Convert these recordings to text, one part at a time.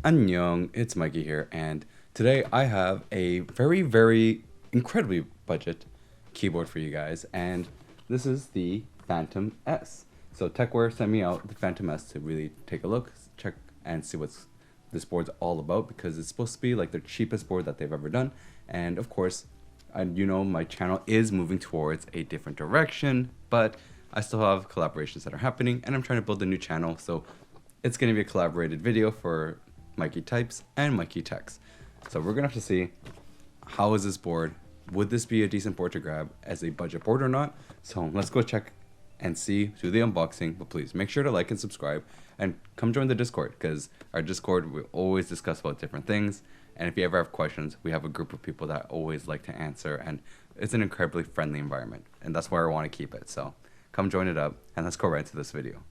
Annyeong, it's Mikey here, and today I have a very incredibly budget keyboard for you guys, and this is the Phantom S. So Techware sent me out the Phantom S to really take a look, check, and see what's this board's all about because it's supposed to be like the cheapest board that they've ever done, and of course, my channel is moving towards a different direction, but I still have collaborations that are happening, and I'm trying to build a new channel, so it's going to be a collaborated video for Mikey Types and Mikey Techs. So we're going to have to see how is this board, would this be a decent board to grab as a budget board or not. So let's go check and see, do the unboxing, but please make sure to like and subscribe and come join the Discord because our Discord, we always discuss about different things. And if you ever have questions, we have a group of people that always like to answer, and it's an incredibly friendly environment, and that's where I want to keep it. So come join it up, and let's go right into this video.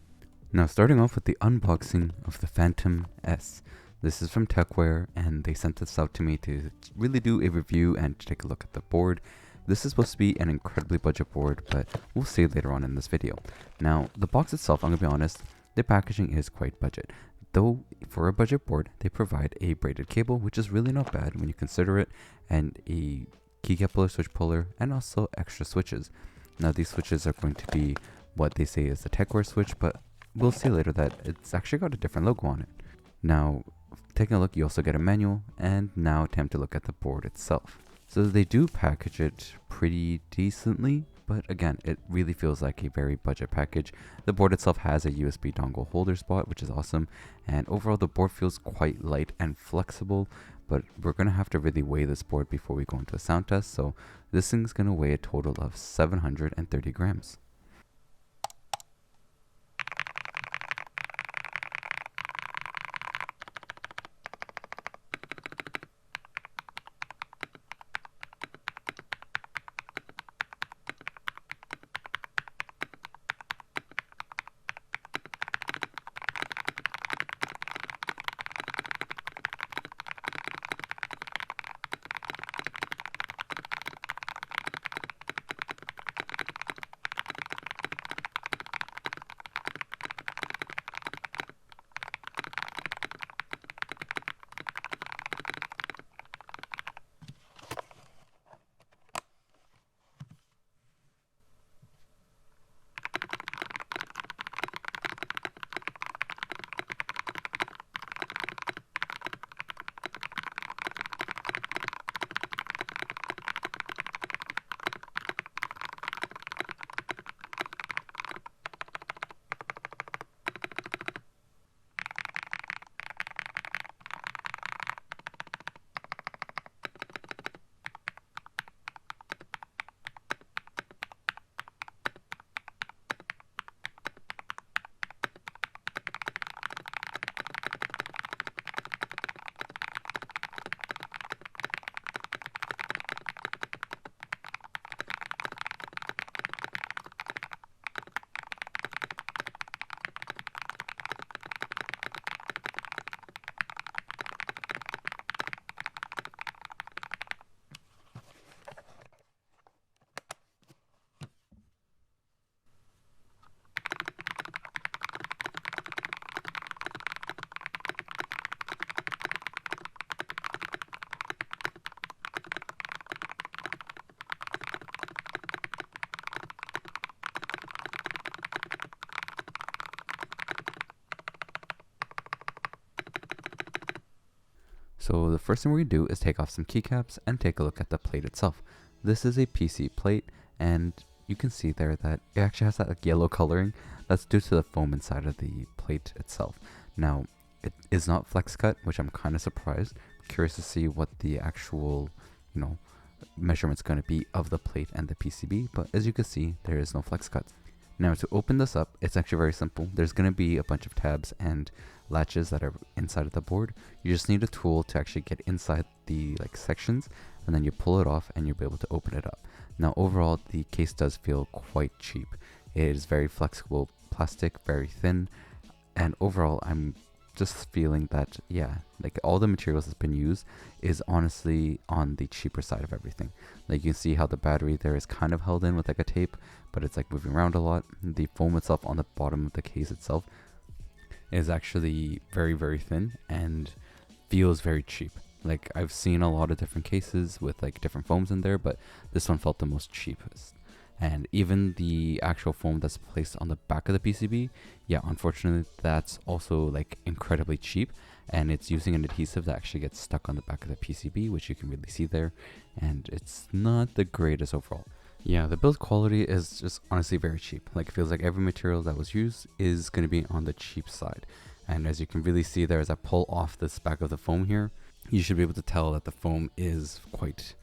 Now, starting off with the unboxing of the Phantom S. This is from Tecware, and they sent this out to me to really do a review and to take a look at the board. This is supposed to be an incredibly budget board, but we'll see later on in this video. Now, the box itself, I'm going to be honest, the packaging is quite budget. Though, for a budget board, they provide a braided cable, which is really not bad when you consider it, and a keycap puller, switch puller, and also extra switches. Now, these switches are going to be what they say is the Tecware switch, but we'll see later that it's actually got a different logo on it. Now, taking a look, you also get a manual, and now time to look at the board itself. So they do package it pretty decently, but again, it really feels like a very budget package. The board itself has a USB dongle holder spot, which is awesome, and overall the board feels quite light and flexible, but we're going to have to really weigh this board before we go into a sound test, so this thing's going to weigh a total of 730 grams. So the first thing we're going to do is take off some keycaps and take a look at the plate itself. This is a PC plate, and you can see there that it actually has that like yellow coloring. That's due to the foam inside of the plate itself. Now, it is not flex cut, which I'm kind of surprised. Curious to see what the actual, measurement's going to be of the plate and the PCB, but as you can see, there is no flex cut. Now, to open this up, it's actually very simple. There's going to be a bunch of tabs and latches that are inside of the board. You just need a tool to actually get inside the sections, and then you pull it off and you'll be able to open it up. Now, overall, the case does feel quite cheap. It is very flexible plastic, very thin, and overall, I'm just feeling that, all the materials that's been used is honestly on the cheaper side of everything. Like, you can see how the battery there is kind of held in with a tape, but it's moving around a lot. The foam itself on the bottom of the case itself is actually very thin, and feels very cheap. Like I've seen a lot of different cases with like different foams in there, but this one felt the most cheapest. And even the actual foam that's placed on the back of the PCB, yeah, unfortunately that's also like incredibly cheap, and it's using an adhesive that actually gets stuck on the back of the PCB, which you can really see there, and it's not the greatest overall. Yeah, the build quality is just honestly very cheap. Like it feels like every material that was used is going to be on the cheap side. And as you can really see there, as I pull off this back of the foam here, you should be able to tell that the foam is quite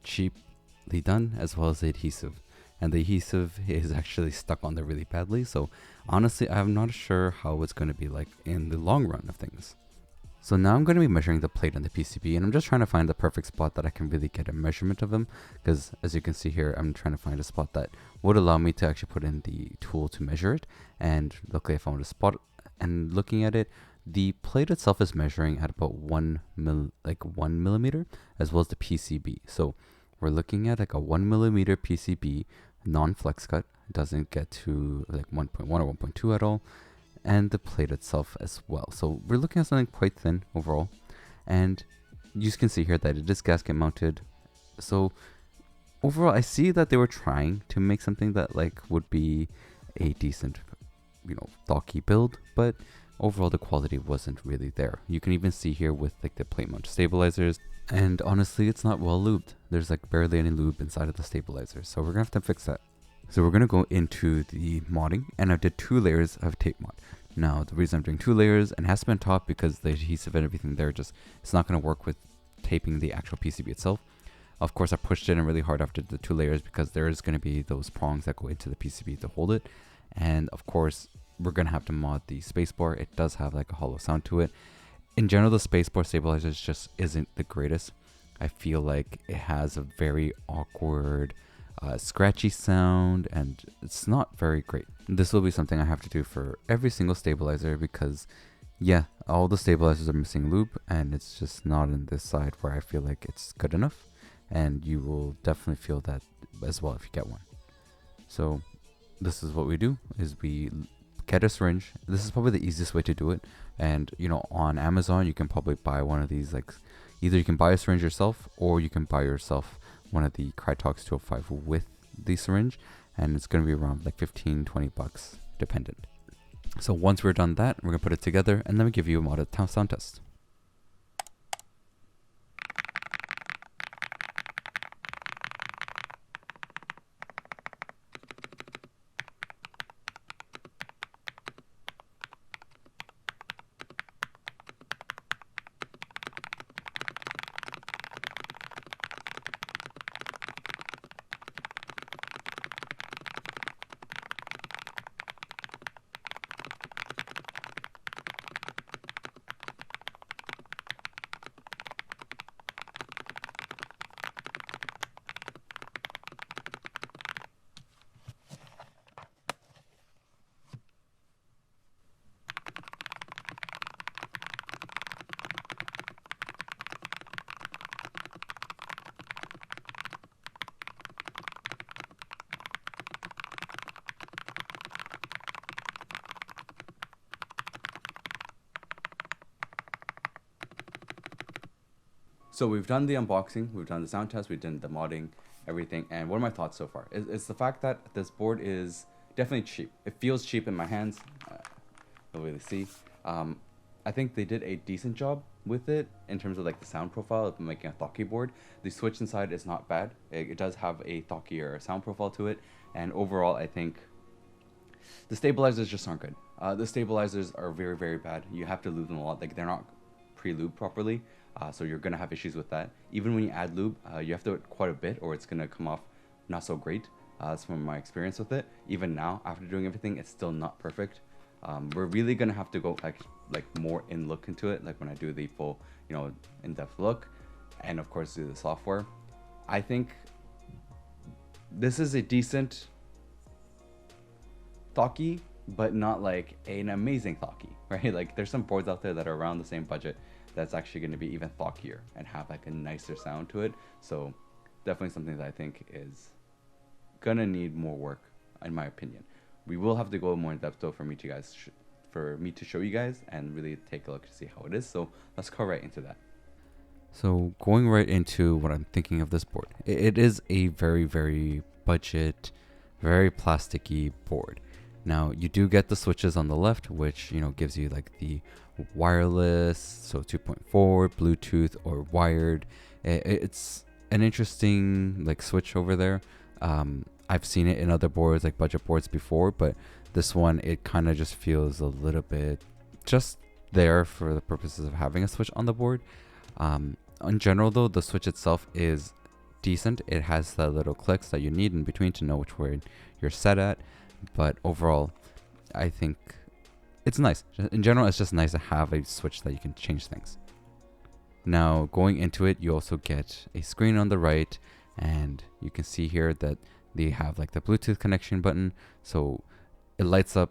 cheaply done, as well as the adhesive. And the adhesive is actually stuck on there really badly. So honestly, I'm not sure how it's going to be like in the long run of things. So now I'm going to be measuring the plate on the PCB, and I'm just trying to find the perfect spot that I can really get a measurement of them, because as you can see here, I'm trying to find a spot that would allow me to actually put in the tool to measure it. And luckily I found a spot, and looking at it, the plate itself is measuring at about 1 millimeter, as well as the PCB. So we're looking at like a 1 millimeter PCB, non-flex cut. It doesn't get to like 1.1 or 1.2 at all, and the plate itself as well. So we're looking at something quite thin overall, and you can see here that it is gasket mounted. So overall, I see that they were trying to make something that like would be a decent, thoughtful build, but overall the quality wasn't really there. You can even see here with like the plate mount stabilizers, and honestly it's not well lubed. There's like barely any lube inside of the stabilizer, so we're gonna have to fix that. So we're gonna go into the modding, and I did 2 layers of tape mod. Now the reason I'm doing 2 layers, and it has to be on top because the adhesive and everything there, just it's not gonna work with taping the actual PCB itself. Of course I pushed it in really hard after the 2 layers because there is gonna be those prongs that go into the PCB to hold it. And of course we're gonna have to mod the spacebar. It does have like a hollow sound to it. In general, the spacebar stabilizers just isn't the greatest. I feel like it has a very awkward, scratchy sound, and it's not very great. This will be something I have to do for every single stabilizer because, yeah, all the stabilizers are missing loop, and it's just not in this side where I feel like it's good enough. And you will definitely feel that as well if you get one. So this is what we do: is we get a syringe. This is probably the easiest way to do it, and on Amazon you can probably buy one of these. Like either you can buy a syringe yourself, or you can buy yourself one of the Krytox 205 with the syringe, and it's going to be around like 15-20 bucks dependent. So once we're done that, we're going to put it together, and then we give you a modded sound test. So we've done the unboxing, we've done the sound test, we've done the modding, everything. And what are my thoughts so far? It's the fact that this board is definitely cheap. It feels cheap in my hands. You'll really see. I think they did a decent job with it in terms of like the sound profile of making a thoughtful board. The switch inside is not bad. It does have a thockier sound profile to it. And overall, I think the stabilizers just aren't good. The stabilizers are very, very bad. You have to lube them a lot. Like they're not pre-lubed properly. So you're going to have issues with that. Even when you add lube, you have to do it quite a bit or it's going to come off not so great. That's from my experience with it. Even now, after doing everything, it's still not perfect. We're really going to have to go like more in look into it, like when I do the full, in-depth look, and of course do the software. I think this is a decent Thocky, but not like an amazing Thocky, right? Like there's some boards out there that are around the same budget that's actually going to be even thockier and have like a nicer sound to it. So definitely something that I think is gonna need more work, in my opinion. We will have to go more in depth though for for me to show you guys and really take a look to see how it is. So let's go right into that. So going right into what I'm thinking of this board, it is a very, very budget, very plasticky board. Now you do get the switches on the left, which, you know, gives you like the wireless, so 2.4, Bluetooth or wired. It's an interesting like switch over there. I've seen it in other boards, like budget boards before, but this one, it kind of just feels a little bit just there for the purposes of having a switch on the board. In general though, the switch itself is decent. It has the little clicks that you need in between to know which way you're set at, but overall I think it's nice. In general, it's just nice to have a switch that you can change things. Now going into it, you also get a screen on the right, and you can see here that they have like the Bluetooth connection button, so it lights up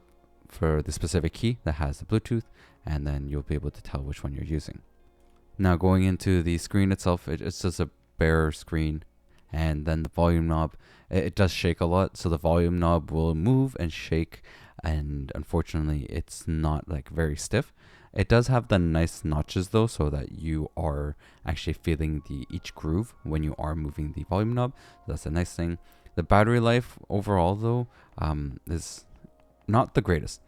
for the specific key that has the Bluetooth, and then you'll be able to tell which one you're using. Now going into the screen itself, it's just a bare screen, and then the volume knob, it does shake a lot, so the volume knob will move and shake, and unfortunately it's not like very stiff. It does have the nice notches though, so that you are actually feeling each groove when you are moving the volume knob. That's a nice thing. The battery life overall though is not the greatest.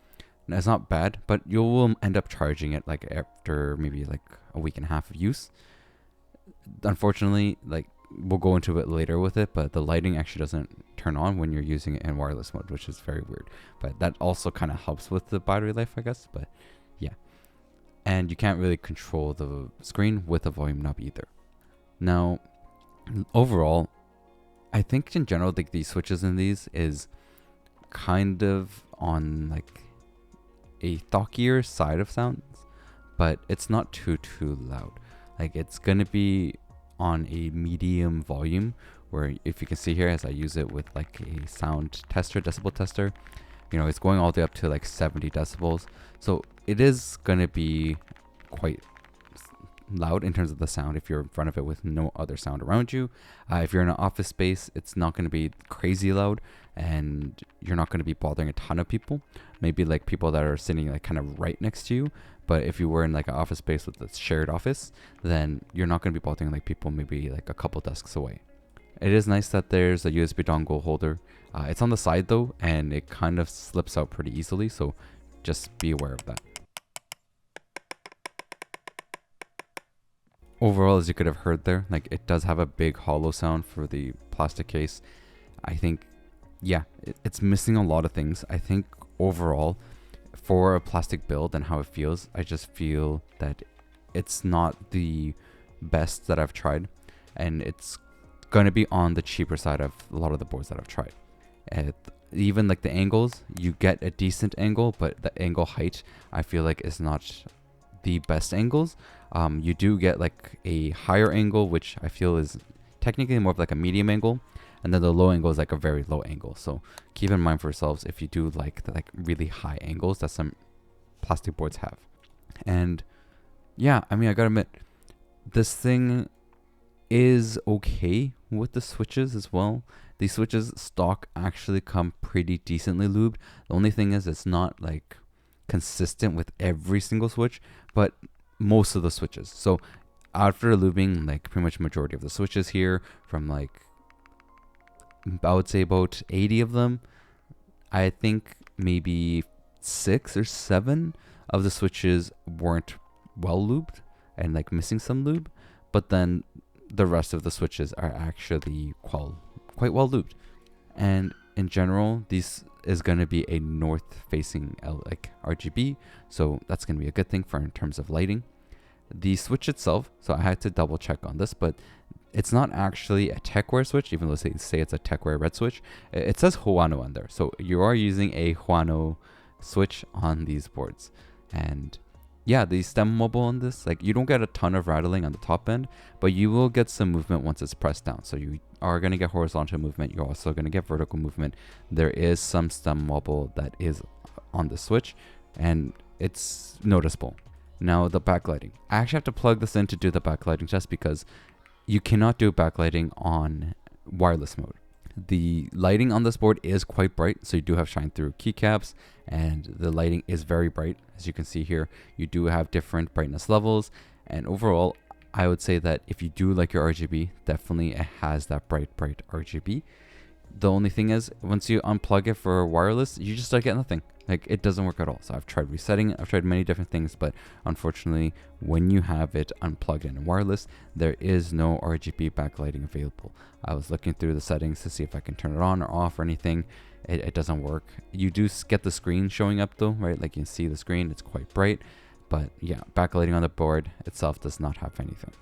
It's not bad, but you will end up charging it like after maybe like a week and a half of use. Unfortunately, like we'll go into it later with it, but the lighting actually doesn't turn on when you're using it in wireless mode, which is very weird. But that also kind of helps with the battery life, I guess. But yeah, and you can't really control the screen with the volume knob either. Now, overall, I think in general, like these switches in these is kind of on like a thockier side of sounds, but it's not too loud. Like it's gonna be on a medium volume, where if you can see here, as I use it with like a sound tester, decibel tester, you know, it's going all the way up to like 70 decibels. So it is gonna be quite loud in terms of the sound if you're in front of it with no other sound around you. If you're in an office space, it's not going to be crazy loud, and you're not going to be bothering a ton of people. Maybe like people that are sitting like kind of right next to you. But if you were in like an office space with a shared office, then you're not going to be bothering like people maybe like a couple desks away. It is nice that there's a USB dongle holder. It's on the side though, and it kind of slips out pretty easily, so just be aware of that. Overall, as you could have heard there, like it does have a big hollow sound for the plastic case. I think, yeah, it's missing a lot of things. I think overall, for a plastic build and how it feels, I just feel that it's not the best that I've tried, and it's going to be on the cheaper side of a lot of the boards that I've tried. Even like the angles, you get a decent angle, but the angle height I feel like is not the best angles. You do get like a higher angle, which I feel is technically more of like a medium angle, and then the low angle is like a very low angle. So keep in mind for yourselves if you do like the like really high angles that some plastic boards have. And yeah, I mean, I gotta admit, this thing is okay with the switches as well. These switches stock actually come pretty decently lubed. The only thing is it's not like consistent with every single switch, but most of the switches. So after lubing like pretty much majority of the switches here, from like I would say about 80 of them, I think maybe 6 or 7 of the switches weren't well lubed and like missing some lube, but then the rest of the switches are actually quite well lubed. And in general, this is going to be a north facing like RGB, so that's going to be a good thing for in terms of lighting. The switch itself, so I had to double check on this, but it's not actually a Tecware switch, even though they say it's a Tecware red switch. It says Huano on there, so you are using a Huano switch on these boards. And yeah, the stem mobile on this, like you don't get a ton of rattling on the top end, but you will get some movement once it's pressed down. So you are going to get horizontal movement. You're also going to get vertical movement. There is some stem wobble that is on the switch, and it's noticeable. Now the backlighting, I actually have to plug this in to do the backlighting just because you cannot do backlighting on wireless mode. The lighting on this board is quite bright, so you do have shine through keycaps, and the lighting is very bright. As you can see here, you do have different brightness levels, and overall, I would say that if you do like your RGB, definitely it has that bright RGB. The only thing is, once you unplug it for wireless, you just start getting nothing. Like, it doesn't work at all. So I've tried resetting it, I've tried many different things, but unfortunately, when you have it unplugged and wireless, there is no RGB backlighting available. I was looking through the settings to see if I can turn it on or off or anything. It doesn't work. You do get the screen showing up though, right? Like, you can see the screen, it's quite bright, but yeah, backlighting on the board itself does not have anything.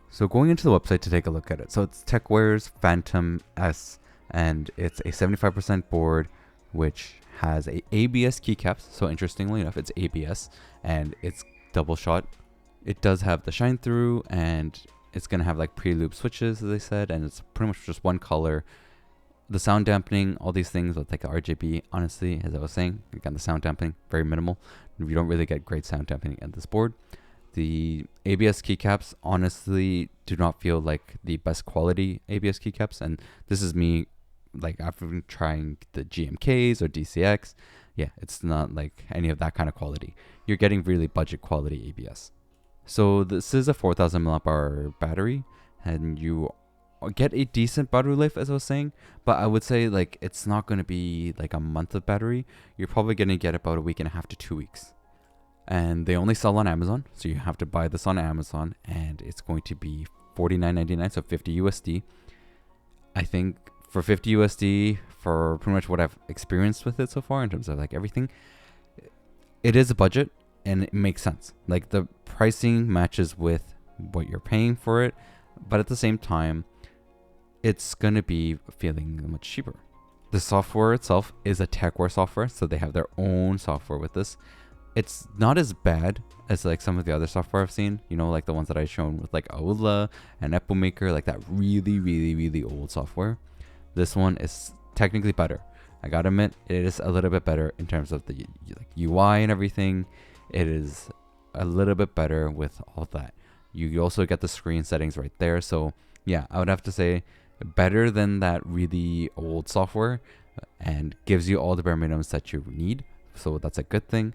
So going into the website to take a look at it. So it's Techware's Phantom S, and it's a 75% board, which has a ABS keycaps. So interestingly enough, it's ABS and it's double shot. It does have the shine through, and it's gonna have like pre-loop switches, as I said, and it's pretty much just one color. The sound dampening, all these things with like RGB, honestly, as I was saying, again, the sound dampening, very minimal. You don't really get great sound dampening at this board. The ABS keycaps honestly do not feel like the best quality ABS keycaps, and this is me, like, after been trying the GMKs or DCX. Yeah, it's not like any of that kind of quality. You're getting really budget quality ABS. So this is a 4000 mAh battery, and you get a decent battery life, as I was saying, but I would say like it's not going to be like a month of battery. You're probably going to get about a week and a half to 2 weeks. And they only sell on Amazon, so you have to buy this on Amazon, and it's going to be $49.99, so 50 USD. I think for 50 USD, for pretty much what I've experienced with it so far in terms of like everything, it is a budget and it makes sense. Like, the pricing matches with what you're paying for it, but at the same time, it's going to be feeling much cheaper. The software itself is a Tecware software, so they have their own software with this. It's not as bad as like some of the other software I've seen, you know, like the ones that I've shown with like Aula and Epamaker, like that really old software. This one is technically better. I gotta admit, it is a little bit better in terms of the like UI and everything. It is a little bit better with all that. You also get the screen settings right there. So yeah, I would have to say better than that really old software, and gives you all the bare minimums that you need. So that's a good thing.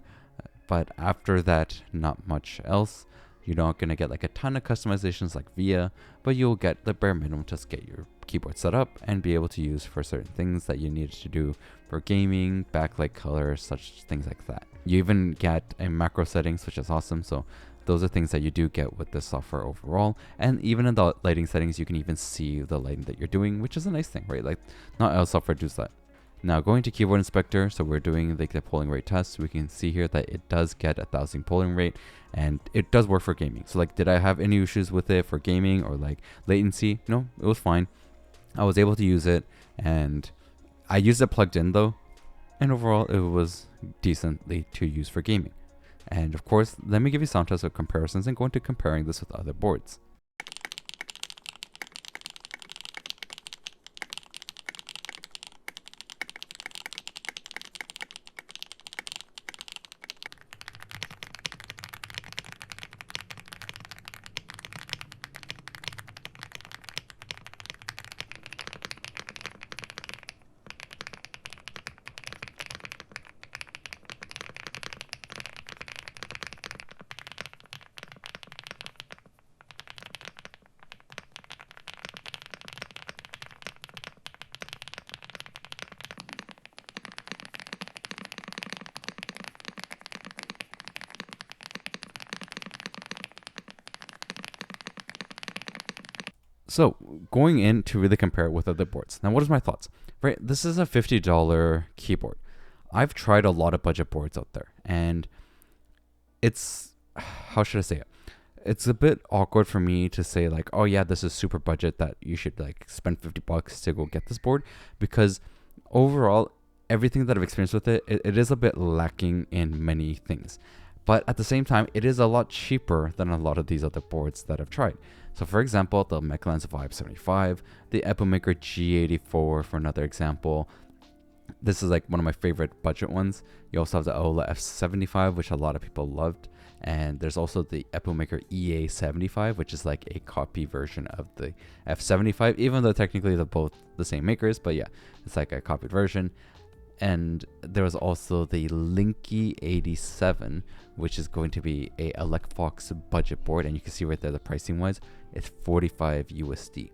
But after that, not much else. You're not going to get like a ton of customizations like VIA, but you'll get the bare minimum to get your keyboard set up and be able to use for certain things that you need to do for gaming, backlight color, such things like that. You even get a macro settings, which is awesome. So those are things that you do get with this software overall. And even in the lighting settings, you can even see the lighting that you're doing, which is a nice thing, right? Like, not all software does that. Now going to keyboard inspector, so we're doing like the polling rate test. We can see here that it does get 1000 polling rate, and it does work for gaming. So like, did I have any issues with it for gaming or like latency? No, it was fine. I was able to use it, and I used it plugged in though, and overall it was decently to use for gaming. And of course, let me give you sound tests of comparisons and go into comparing this with other boards. So going in to really compare it with other boards. Now, what is my thoughts? Right, this is a $50 keyboard. I've tried a lot of budget boards out there, and it's, how should I say it? It's a bit awkward for me to say like, oh yeah, this is super budget that you should like spend $50 to go get this board, because overall, everything that I've experienced with it, it is a bit lacking in many things. But at the same time, it is a lot cheaper than a lot of these other boards that I've tried. So for example, the Mechlands Vibe 75, the Epamaker G84 for another example. This is like one of my favorite budget ones. You also have the Ola F75, which a lot of people loved. And there's also the Epicmaker EA75, which is like a copy version of the F75, even though technically they're both the same makers. But yeah, it's like a copied version. And there was also the Linky 87, which is going to be a Elecfox budget board. And you can see right there the pricing wise, it's 45 USD.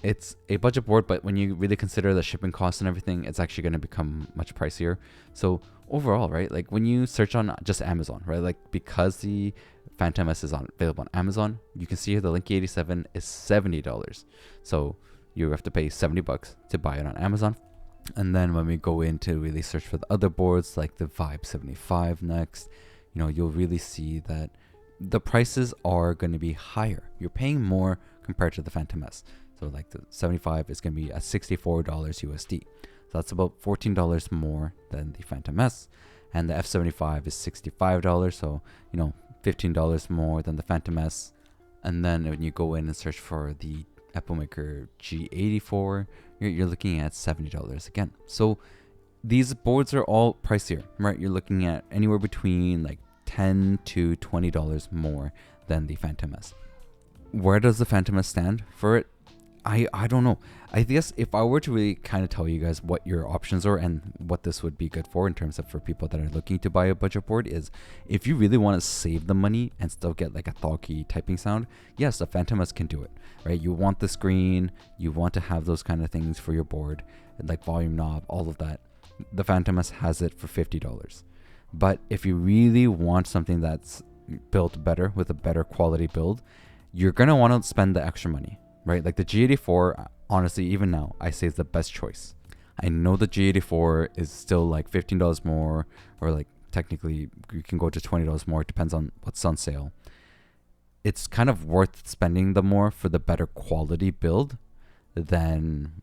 It's a budget board, but when you really consider the shipping costs and everything, it's actually going to become much pricier. So overall, right, like when you search on just Amazon, right, like because the Phantom S is available on Amazon, you can see here the Linky 87 is $70. So you have to pay $70 to buy it on Amazon. And then when we go in to really search for the other boards, like the Vibe 75 next, you know, you'll really see that the prices are going to be higher. You're paying more compared to the Phantom S. So like the 75 is going to be at $64 USD. So that's about $14 more than the Phantom S. And the F75 is $65. So, you know, $15 more than the Phantom S. And then when you go in and search for the Epicmaker G84, you're looking at $70 again. So these boards are all pricier, right? You're looking at anywhere between like $10 to $20 more than the Phantom S. Where does the Phantom S stand for it? I don't know. I guess if I were to really kind of tell you guys what your options are and what this would be good for in terms of for people that are looking to buy a budget board is if you really want to save the money and still get like a talkie typing sound, yes, the Phantom S can do it, right? You want the screen, you want to have those kind of things for your board, like volume knob, all of that. The Phantom S has it for $50. But if you really want something that's built better with a better quality build, you're going to want to spend the extra money. Right, like the G84, honestly, even now, I say is the best choice. I know the G84 is still like $15 more, or like technically you can go to $20 more. It depends on what's on sale. It's kind of worth spending the more for the better quality build than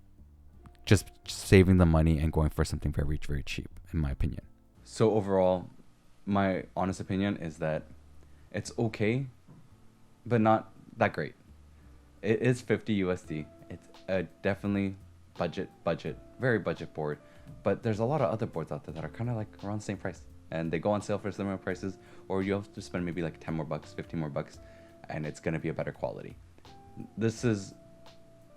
just saving the money and going for something very, very cheap, in my opinion. So overall, my honest opinion is that it's okay, but not that great. It is 50 USD. It's a definitely very budget board. But there's a lot of other boards out there that are kind of like around the same price. And they go on sale for similar prices. Or you have to spend maybe like 10 more bucks, 15 more bucks. And it's going to be a better quality. This is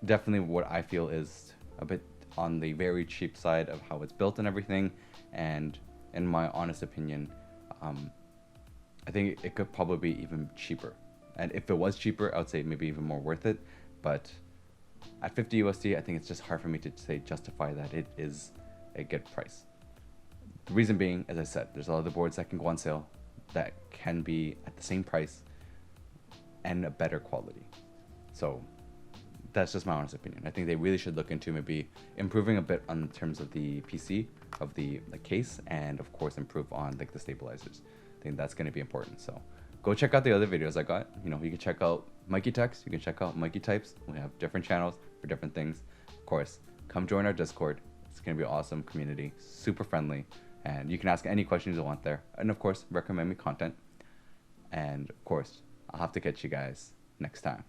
definitely what I feel is a bit on the very cheap side of how it's built and everything. And in my honest opinion, I think it could probably be even cheaper. And if it was cheaper, I would say maybe even more worth it. But at 50 USD, I think it's just hard for me to say justify that it is a good price. The reason being, as I said, there's a lot of boards that can go on sale that can be at the same price and a better quality. So that's just my honest opinion. I think they really should look into maybe improving a bit on terms of the PC, of the case, and of course improve on like the stabilizers. I think that's going to be important. So go check out the other videos I got. You know, you can check out Mikey Techs, you can check out Mikey Types. We have different channels for different things. Of course, come join our Discord. It's going to be an awesome community, super friendly, and you can ask any questions you want there. And of course, recommend me content. And of course, I'll have to catch you guys next time.